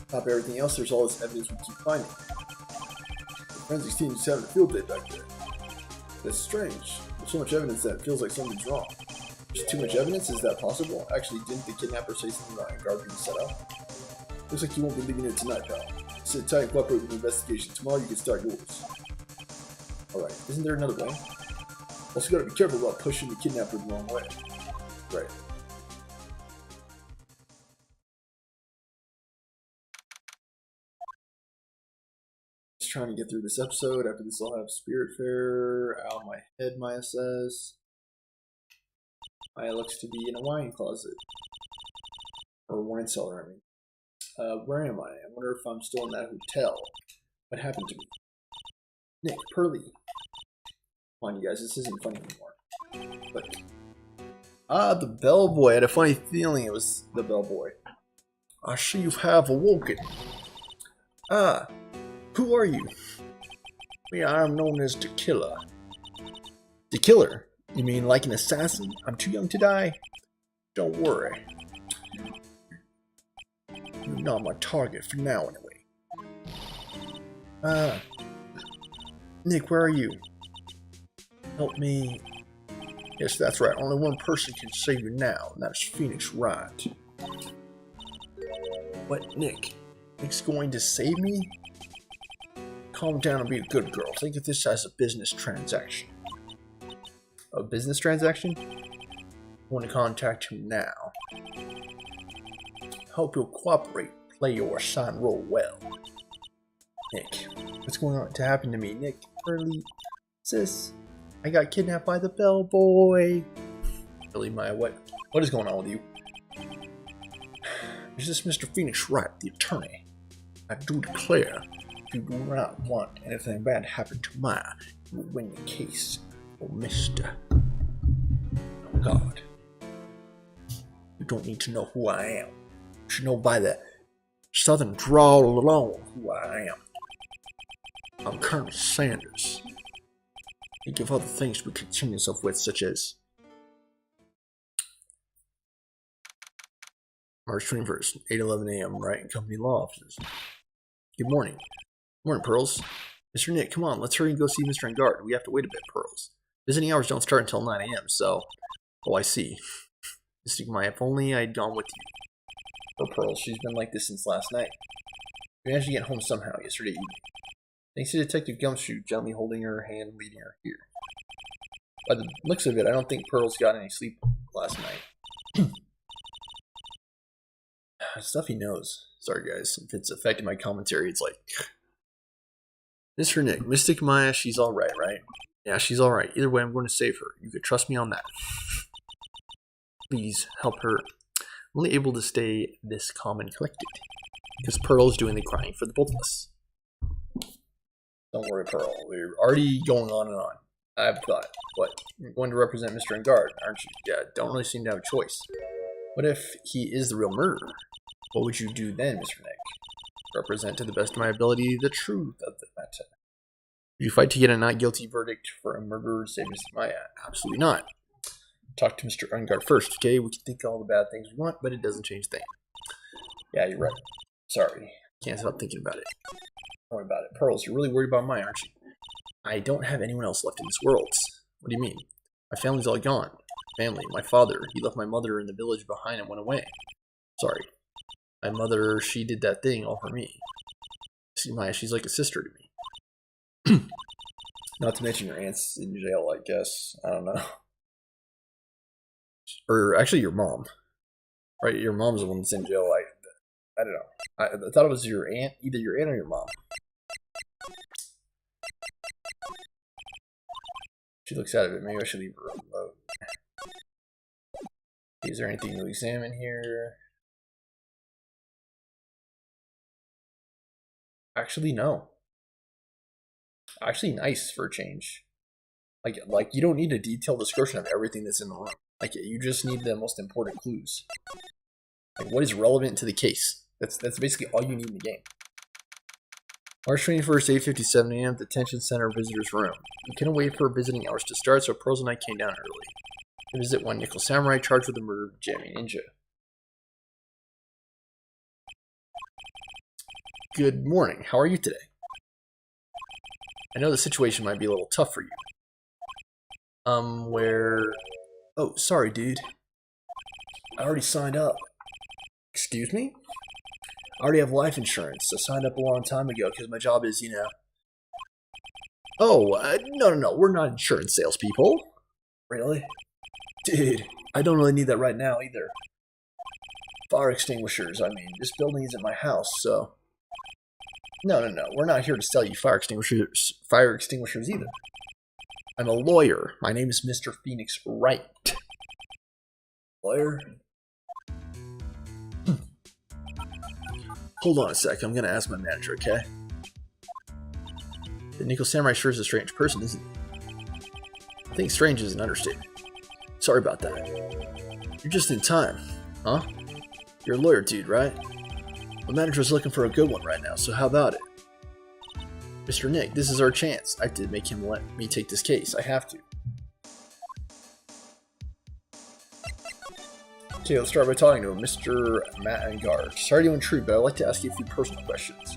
Top of everything else, there's all this evidence we keep finding. The forensics team is having a field day back there. That's strange. There's so much evidence that it feels like something's wrong. There's too much evidence? Is that possible? Actually, didn't the kidnapper say something about Enguarde being set up? Looks like you won't be leaving it tonight, pal. Sit tight and cooperate with the investigation. Tomorrow you can start yours. Alright, isn't there another way? Also gotta be careful about pushing the kidnapper the wrong way. Right. Just trying to get through this episode. After this I'll have Spiritfarer, out of my head, Maya says. Maya looks to be in a wine closet. Or wine cellar, I mean. Where am I? I wonder if I'm still in that hotel. What happened to me? Nick, Pearly. Come on, you guys, this isn't funny anymore. But the bellboy. I had a funny feeling it was the bellboy. I see you have awoken. Who are you? Me, I am known as the Killer. The Killer? You mean like an assassin? I'm too young to die? Don't worry. You're not my target for now, anyway. Nick, where are you? Help me. Yes, that's right. Only one person can save you now, and that's Phoenix Wright. What, Nick? Nick's going to save me? Calm down and be a good girl. Think of this as a business transaction. A business transaction? I want to contact him now. Hope you'll cooperate. Play your assigned role well. Nick, what's going to happen to me? Nick, Pearly, sis, I got kidnapped by the bellboy. Really, Maya, what is going on with you? Is this Mr. Phoenix Wright, the attorney? I do declare, if you do not want anything bad to happen to Maya, you will win the case for Mr. Oh God. You don't need to know who I am. You should know by the southern drawl alone who I am. I'm Colonel Sanders. Think of other things we concern yourself with, such as March 21st, 8:11 a.m. Wright and Company Law Offices. Good morning. Morning, Pearls. Mr. Nick, come on, let's hurry and go see Mr. Enguarde. We have to wait a bit, Pearls. Visiting hours don't start until 9 a.m., so... Oh, I see. Mystic Maya, if only I'd gone with you. Poor Pearls, she's been like this since last night. We managed to get home somehow yesterday evening. Thanks to Detective Gumshoe gently holding her hand, leading her here. By the looks of it, I don't think Pearls got any sleep last night. Stuff he knows. Sorry guys, if it's affecting my commentary, it's like... Mr. Nick, Mystic Maya, she's alright, right? Yeah, she's alright. Either way, I'm going to save her. You could trust me on that. Please, help her. I'm only able to stay this calm and collected. Because Pearl's doing the crying for the both of us. Don't worry, Pearl. We're already going on and on. I've thought, what? You're going to represent Mr. Enguarde, aren't you? Yeah, don't really seem to have a choice. What if he is the real murderer? What would you do then, Mr. Nick? Represent to the best of my ability the truth of the matter. Would you fight to get a not guilty verdict for a murderer save Mr. Maya? Absolutely not. Talk to Mr. Ungard first, okay? We can think all the bad things we want, but it doesn't change things. Yeah, you're right. Sorry. Can't stop thinking about it. Don't worry about it. Pearls, you're really worried about Maya, aren't you? I don't have anyone else left in this world. What do you mean? My family's all gone. Family, my father. He left my mother in the village behind and went away. Sorry. My mother, she did that thing all for me. See, Maya, she's like a sister to me. Not to mention your aunt's in jail, I guess. I don't know. Or actually your mom. Right, your mom's the one that's in jail. I don't know. I thought it was your aunt, either your aunt or your mom. She looks out of it. Maybe I should leave her alone. Is there anything to examine here? Actually, no. Actually, nice for a change. Like you don't need a detailed description of everything that's in the room. Like you just need the most important clues. Like what is relevant to the case. That's basically all you need in the game. March 21st, 8:57 a.m. Detention Center Visitors Room. We couldn't wait for visiting hours to start, so Pearls and I came down early. To visit one Nickel Samurai charged with the murder of Jamie Ninja. Good morning. How are you today? I know the situation might be a little tough for you. Oh, sorry, dude. I already signed up. Excuse me? I already have life insurance. I signed up a long time ago because my job is, Oh, no. We're not insurance salespeople. Really? Dude, I don't really need that right now either. Fire extinguishers, I mean. This building isn't my house, so... No. We're not here to sell you fire extinguishers either. I'm a lawyer. My name is Mr. Phoenix Wright. Lawyer? Hold on a sec. I'm going to ask my manager, okay? The Nickel Samurai sure is a strange person, isn't he? I think strange is an understatement. Sorry about that. You're just in time, huh? You're a lawyer dude, right? My manager's looking for a good one right now, so how about it? Mr. Nick, this is our chance. I have to make him let me take this case. I have to. Okay, let's start by talking to him, Mr. Matt Ungard. Sorry to intrude, but I'd like to ask you a few personal questions.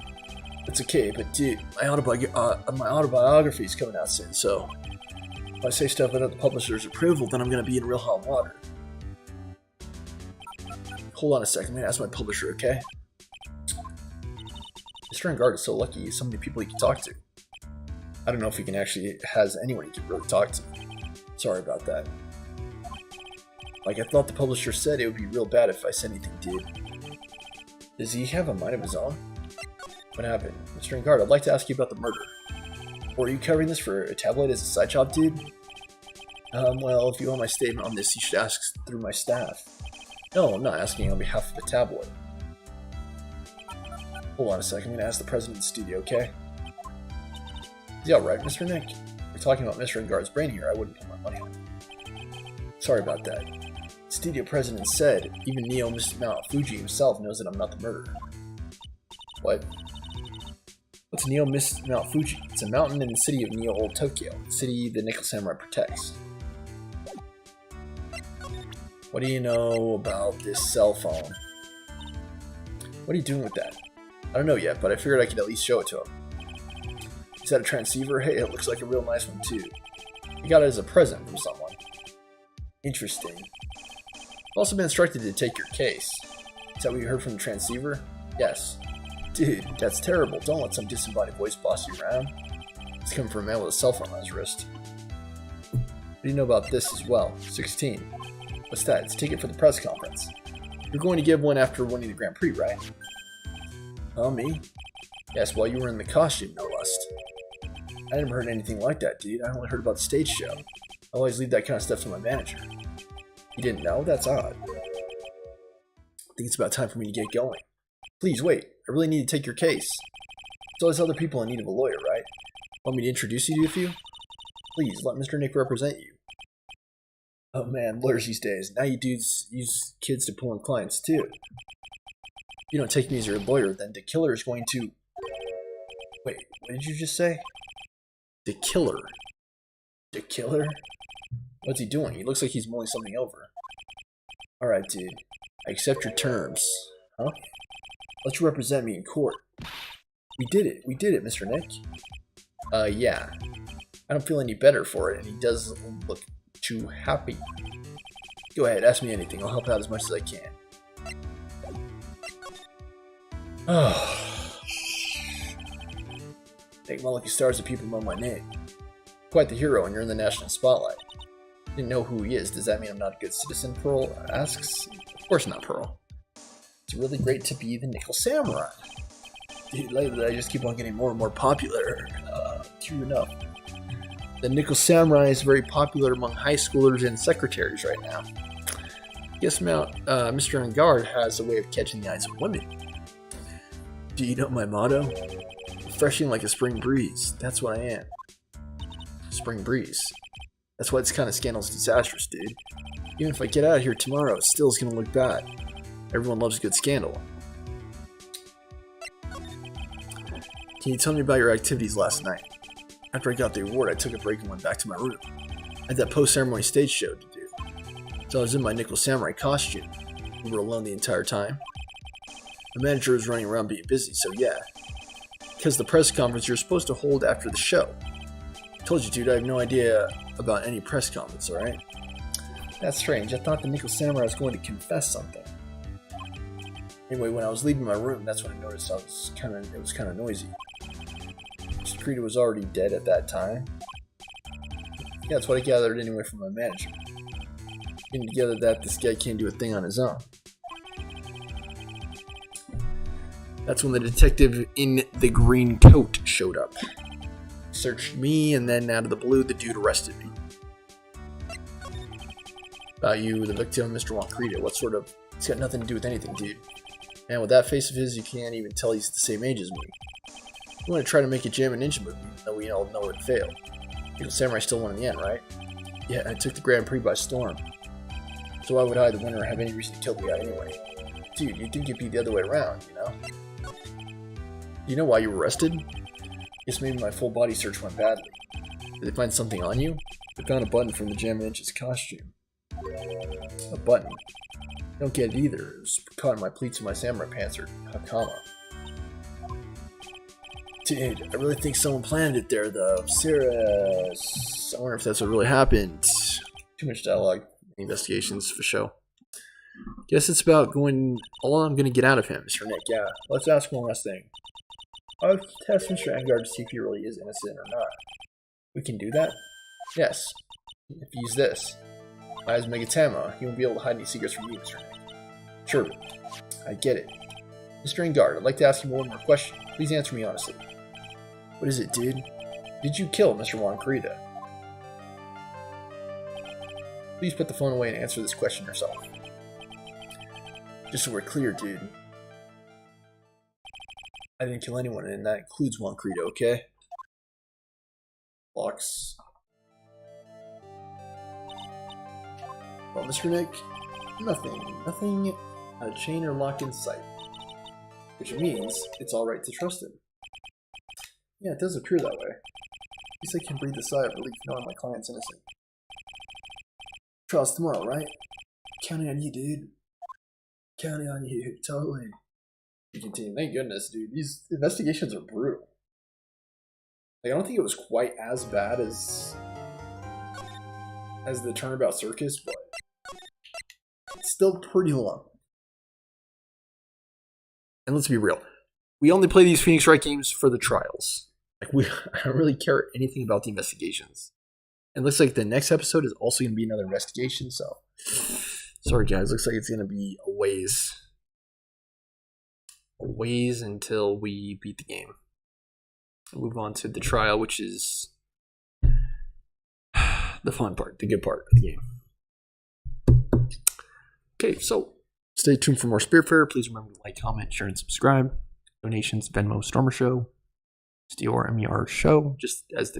It's okay, but dude, my autobiography is coming out soon, so if I say stuff without the publisher's approval, then I'm going to be in real hot water. Hold on a second, I'm going to ask my publisher, okay? Mr. Ungard is so lucky he has so many people he can talk to. I don't know if he has anyone he can really talk to. Sorry about that. Like, I thought the publisher said it would be real bad if I said anything, dude. Does he have a mind of his own? What happened? Mr. Ungard, I'd like to ask you about the murder. Or are you covering this for a tabloid as a side job, dude? Well, if you want my statement on this, you should ask through my staff. No, I'm not asking on behalf of the tabloid. Hold on a second, I'm going to ask the president of the studio, okay? Is he alright, Mr. Nick? We're talking about Mr. Ungard's brain here, I wouldn't put my money on it. Sorry about that. The studio president said, even Neo Mount Fuji himself knows that I'm not the murderer. What? What's Neo Mount Fuji? It's a mountain in the city of Neo Old Tokyo, the city the Nickel Samurai protects. What do you know about this cell phone? What are you doing with that? I don't know yet, but I figured I could at least show it to him. Is that a transceiver? Hey, it looks like a real nice one too. You got it as a present from someone. Interesting. I've also been instructed to take your case. Is that what you heard from the transceiver? Yes. Dude, that's terrible. Don't let some disembodied voice boss you around. It's coming from a man with a cell phone on his wrist. What do you know about this as well? 16. What's that? It's a ticket for the press conference. You're going to give one after winning the Grand Prix, right? Oh, me? Yes, while you were in the costume, no less. I never heard anything like that, dude. I only heard about the stage show. I always leave that kind of stuff to my manager. You didn't know? That's odd. I think it's about time for me to get going. Please, wait. I really need to take your case. There's always other people in need of a lawyer, right? Want me to introduce you to a few? Please, let Mr. Nick represent you. Oh man, lawyers these days. Now you dudes use kids to pull in clients too. You don't take me as your lawyer, then the killer is going to... Wait, what did you just say? The killer. The killer? What's he doing? He looks like he's mulling something over. Alright, dude. I accept your terms. Huh? Let you represent me in court. We did it, Mr. Nick. Yeah. I don't feel any better for it, and he does look too happy. Go ahead, ask me anything. I'll help out as much as I can. Take my lucky stars that people know my name. Quite the hero, and you're in the national spotlight. Didn't know who he is. Does that mean I'm not a good citizen? Pearl asks. Of course not, Pearl. It's really great to be the Nickel Samurai. Dude, lately I just keep on getting more and more popular. True enough. The Nickel Samurai is very popular among high schoolers and secretaries right now. Guess Mr. Engard has a way of catching the eyes of women. Do you know my motto? Refreshing like a spring breeze. That's what I am. Spring breeze. That's why this kind of scandal's disastrous, dude. Even if I get out of here tomorrow, it still is gonna look bad. Everyone loves a good scandal. Can you tell me about your activities last night? After I got the award, I took a break and went back to my room. I had that post-ceremony stage show to do. So I was in my Nickel Samurai costume. We were alone the entire time. The manager was running around being busy, so yeah. Because the press conference you're supposed to hold after the show. I told you, dude, I have no idea about any press conference, alright? That's strange. I thought the Nickel Samurai was going to confess something. Anyway, when I was leaving my room, that's when I noticed it was kind of noisy. Mr. Krita was already dead at that time. Yeah, that's what I gathered anyway from my manager. Getting together that this guy can't do a thing on his own. That's when the detective in the green coat showed up. Searched me, and then out of the blue, the dude arrested me. About you, the victim, Mr. Juan Krita. What sort of... It's got nothing to do with anything, dude. And with that face of his, you can't even tell he's the same age as me. You want to try to make a Jam and Ninja movie, even though we all know it failed. Nickel Samurai still won in the end, right? Yeah, I took the Grand Prix by storm. So why would I, the winner, have any reason to kill the guy anyway? Dude, you'd think it'd be the other way around, you know? You know why you were arrested? Guess maybe my full body search went badly. Did they find something on you? They found a button from the Jam and Ninja's costume. A button? Don't get it either. It was caught in my pleats of my samurai pants or hakama. Dude, I really think someone planned it there, though. Serious. I wonder if that's what really happened. Too much dialogue. Investigations for show. Guess it's about going. All I'm going to get out of him, Mr. Nick. Yeah. Let's ask one last thing. I'll test Mr. Engard to see if he really is innocent or not. We can do that? Yes. If you use this. As Megatama, he won't be able to hide any secrets from you, Mr. Nick. Sure. I get it. Mr. Engard, I'd like to ask you one more question. Please answer me honestly. What is it, dude? Did you kill Mr. Juan Krita? Please put the phone away and answer this question yourself. Just so we're clear, dude. I didn't kill anyone, and that includes Juan Krita, okay? Locks. Well, Mr. Nick, nothing a chain or lock in sight. Which means it's alright to trust him. Yeah, it does appear that way. At least I can breathe a sigh of relief knowing my client's innocent. Trial's tomorrow, right? Counting on you, dude. Counting on you, totally. You continue. Thank goodness, dude. These investigations are brutal. Like, I don't think it was quite as bad as the Turnabout Circus, but it's still pretty long. And let's be real. We only play these Phoenix Wright games for the trials. Like, I don't really care anything about the investigations. It looks like the next episode is also going to be another investigation, so... Sorry, guys. Looks like it's going to be a ways until we beat the game. We'll move on to the trial, which is the fun part, the good part of the game. Okay, so stay tuned for more Spiritfarer. Please remember to like, comment, share, and subscribe. Donations, Venmo, Stormer Show, STOR, MER Show, just as the name